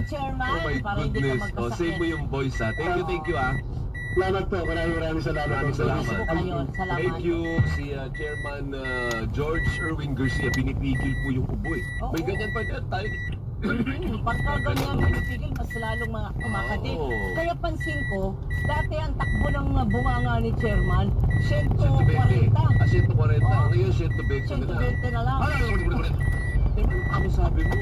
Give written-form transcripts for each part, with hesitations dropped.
Chairman. Oh my para hindi ka goodness. Oh, magkasakit. save mo yung voice ha. Thank you ah. Salamat po. Maraming salamat. Maraming salamat. Ayun, salamat. Thank you si Chairman George Erwin Garcia. Pinipigil po yung ubo eh. May ganyan pa din tayo. Pagka ganyan pinipigil, mas lalong mga kumakati. Kaya pansin ko, dati ang takbo ng bunganga ni Chairman, 140. 140. Ngayon 120 na lang. 120 na lang. Ano sabi mo?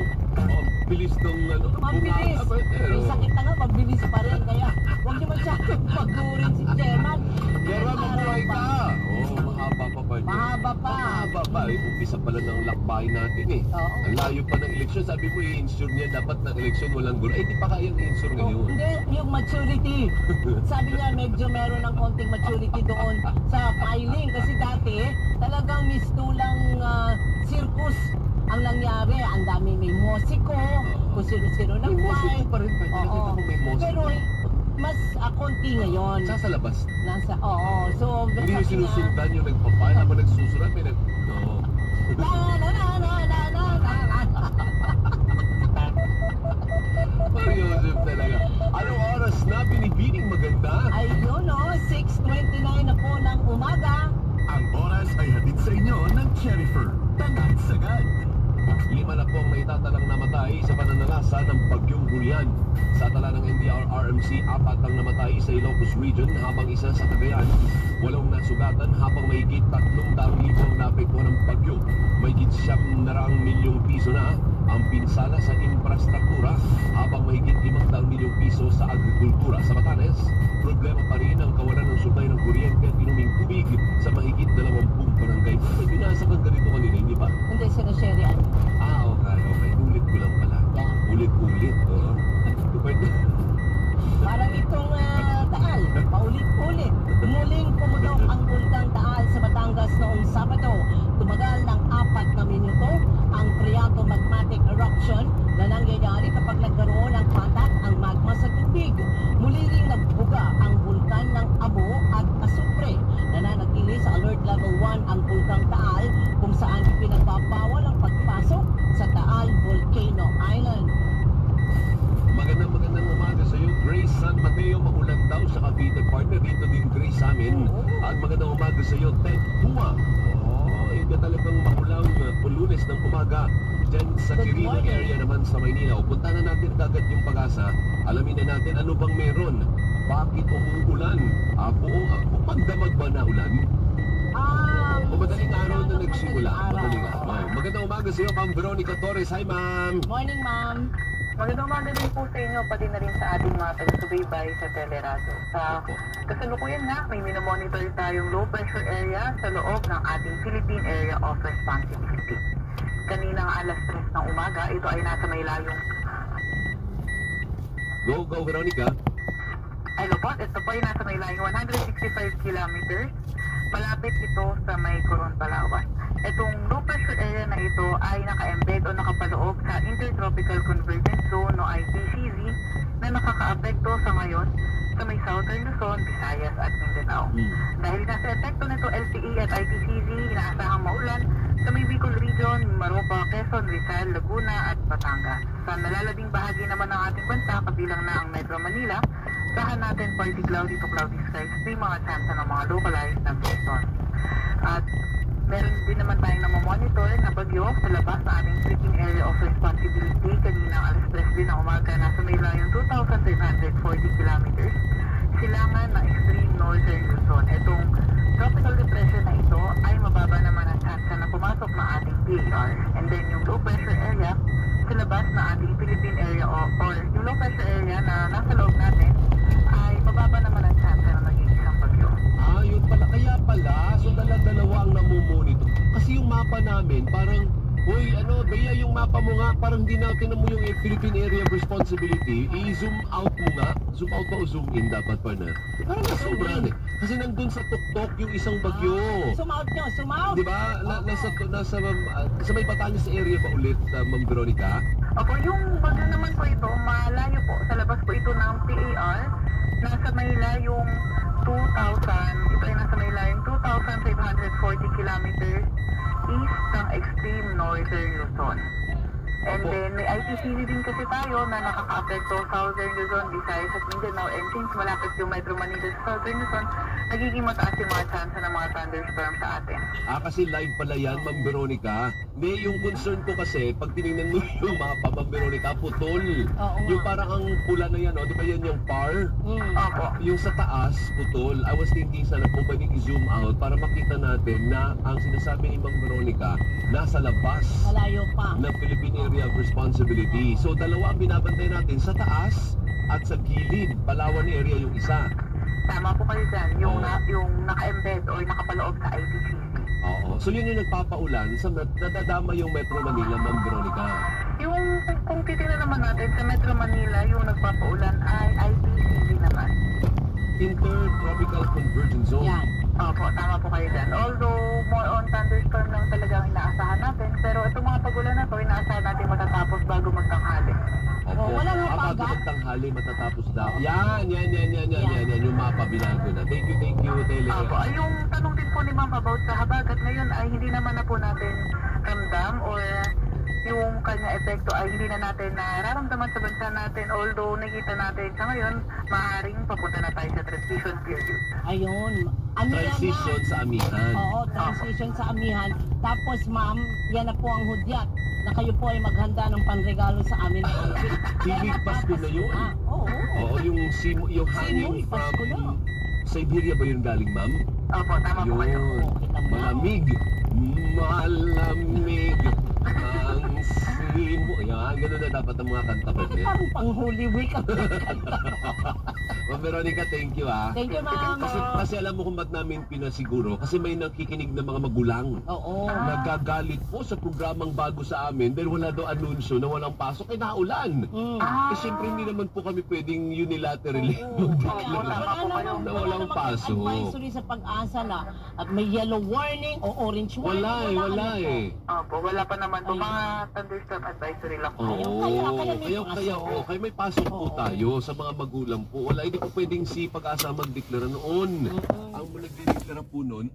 Bilis nung Mabilis. May sakit na nga, mabilis pa rin. Kaya huwag niyo masyadong pagdurin si Chairman. Chairman, mabuhay ka! Mahaba pa ba niya? Mahaba pa. Mahaba pa. Umpisa pala ng lakbay natin eh. Ang layo pa ng eleksyon. Sabi mo, i-insure niya dapat ng eleksyon walang gulo. Di pa kayang i-insure ngayon. Hindi, yung maturity. Sabi niya, medyo meron ng konting maturity doon sa filing. Kasi dati, talagang mistulang circus ang nangyari. Ang dami may musiko, kung sino-sino nang may musiko pa rin. Nakita ko may musiko. Pero mas konti ngayon. Sa labas? So, hindi yung sinusundan yung nagpapay habang nagsusulat. May Joseph talaga. Anong oras na binibining maganda? Ayun 6:29 na po ng umaga. Ang oras ay hatid sa inyo ng Cherifer. Tangad sagad. 5 na po ang naitatalang namatay sa pananalasa ng Bagyong Julian. Sa tala ng NDR-RMC, 4 ang namatay sa Ilocos Region habang isa sa Cagayan. 8 nasugatan habang mahigit 300,000 ang naapektuhan ng bagyo. Mahigit 700 milyong piso na ang pinsala sa infrastruktura habang mahigit 500 milyong piso sa agrikultura. Sa Batanes, problema pa rin ang kawalan ng supply ng kuryente at inuming tubig sa mahigit 20 barangay. May binasa kang ganito kanina, hindi ba? Hindi, sinashare yan. Okay. Ulit ko lang pala. Yeah. Ulit-ulit. Parang itong Taal, paulit-ulit. Muling pumudok ang bulkang Taal sa Batangas noong Sabado. Tumagal ng 4 na minuto ang phreatomagmatic eruption na nangyayari kapag nagkaroon ng patak ang magma sa tubig. Muli ring nagbuga ang bulkan ng Abo at Asupre. Nananatili sa Alert Level 1 ang bulkang Taal kung saan ipinagbabawal ang pagpasok sa Taal Volcano Island. Magandang umaga sa iyo, Grace San Mateo. Maulan daw sa Cavite partner. Dito din Grace sa amin. At magandang umaga sa iyo, Ted Hua. Ito talagang maulang Lunes ng umaga dyan sa Quirino area naman sa Maynila. Punta na natin kagad yung Pag-asa. Alamin na natin ano bang meron. Bakit umuulan? Pagdamag ba na ulan? O madaling araw na nagsimula? Madaling araw. Magandang umaga sa iyo, Ma'am Veronica Torres. Hi, Ma'am. Morning, Ma'am. Magandang umaga din po sa inyo, pati na rin sa ating mga taga-subaybay sa Teleradio. Sa kasalukuyan nga, may minomonitor tayong low pressure area sa loob ng ating Philippine Area of Responsibility. Kaninang alas 3 ng umaga, ito ay nasa may layong... Go, Veronica. Ay, lupot, ito po ay nasa may layong 165 kilometers. Malapit ito sa may Coron, Palawan. Itong low pressure area na ito ay naka-embed o nakapaloob sa Intertropical Convergence Zone o ITCZ na nakaka-apekto sa ngayon sa may Southern Luzon, Visayas at Mindanao. Dahil nasa epekto nito LTE at ITCZ, inaasahang maulan sa may Bicol Region, Maropa, Quezon, Rizal, Laguna at Batangas. Sa nalalabing bahagi naman ng ating bansa, kabilang na ang Metro Manila, sahan natin partly cloudy to cloudy skies, may mga chance ng mga localized na thunderstorms. At meron din naman tayong namamonitor na bagyo sa labas sa ating Philippine Area of Responsibility. Kaninang alas 3 din ng umaga, nasa may layong 2,540 kilometers. Silangan ng extreme northern Luzon. Itong tropical depression na ito ay mababa naman ang chance na pumasok ng ating PAR. And then yung low pressure area sa labas na ating Philippine Area or yung low pressure area na nasa loob natin ay mababa naman ang chance na maging isang bagyo. Yun pala. Kaya pala, so dalawa ang namumonitor. Kasi yung mapa namin, parang, Bea, yung mapa mo nga, parang di natin mo yung Philippine Area of Responsibility, i-zoom out mo nga. Zoom out ba o zoom in dapat pa na? Parang nasobran eh. Kasi nandun sa tuktok yung isang bagyo. Zoom out nyo, zoom out! Diba? Sa may Batanes area ba ulit, Ma'am Veronica? Opo, yung bagyo naman po ito, malayo po. Sa labas po ito ng PAR. Nasa may layong 2,000, ito ay nasa may layong 2,540 kilometers east ng extreme northern Luzon. And Opo. then may ITCD din kasi tayo na nakaka-apekto Southern Luzon, Visayas at Mindanao. And since malapit yung Metro Manila sa Southern Luzon, nagiging mataas yung mga chance ng mga thunderstorm sa atin. Kasi live pala yan, Ma'am Veronica. Hindi, yung concern ko kasi, pag tinignan mo yung mapa, Ma'am Veronica, putol. Oo Yung nga. parang ang pula na yan, di ba yan yung PAR? Opo. Yung sa taas, putol. I was thinking sana kung pwedeng i-zoom out para makita natin na ang sinasabi ni Ma'am Veronica nasa labas Malayo pa. ng Philippine Area of Responsibility. So dalawa ang binabantay natin, sa taas at sa gilid. Palawan area yung isa. Tama po kayo dyan. Yung, Oo. yung naka-embed or nakapaloob sa ITCD. Oo. So yun yung nagpapaulan sa nadadama yung Metro Manila, Ma'am Veronica. Yung kung titignan naman natin sa Metro Manila, yung nagpapaulan ay ITCD naman. Intertropical Convergence Zone. Yan. Opo, tama po kayo dyan. Although more on thunderstorm lang talagang inaasahan natin, pero itong mga pagulan na to, inaasahan natin matatapos bago magtanghali. Opo. Oh, walang Bago hapaga. magtanghali, matatapos daw. Yan. Yung mapa, binago na. Thank you, Tele. Opo, ay yung tanong din po ni Ma'am about sa habagat ngayon ay hindi naman na po natin ramdam or yung kanya epekto ay hindi na natin nararamdaman sa bansa natin. Although nakita natin sa ngayon, maaaring papunta na tayo sa transition period. Ayun. Amihan Transition na. sa amihan. Oo, transition sa amihan. Tapos ma'am, yan na po ang hudyat na kayo po ay maghanda ng panregalo sa amin. Piling Pasko na yun. Oo. Oo, yung hangin Simoy, Pasko na. from Siberia ba yun galing, ma'am? Opo, tama po kayo. Yun. Malamig. Malamig. Ang simo. Yan, ganun na dapat ang mga kanta ko. Parang pang-Holy Week. Ma'am Veronica, thank you Thank you, ma'am. Kasi alam mo kung ba't namin pinasiguro? Kasi may nakikinig na mga magulang. Oo. Nagagalit po sa programang bago sa amin dahil wala daw anunsyo na walang pasok, naulan. Siyempre hindi naman po kami pwedeng unilaterally mag-declare tama po kayo. na walang pasok. Advisory sa pag-asa na at may yellow warning o orange warning. Wala eh. Opo, wala pa naman po. Mga thunderstorm advisory lang po. Kaya may pasok po Oo. tayo sa mga magulang po. Wala, hindi po pwedeng si pag-asa magdeklara noon. Ang nagdedeklara po noon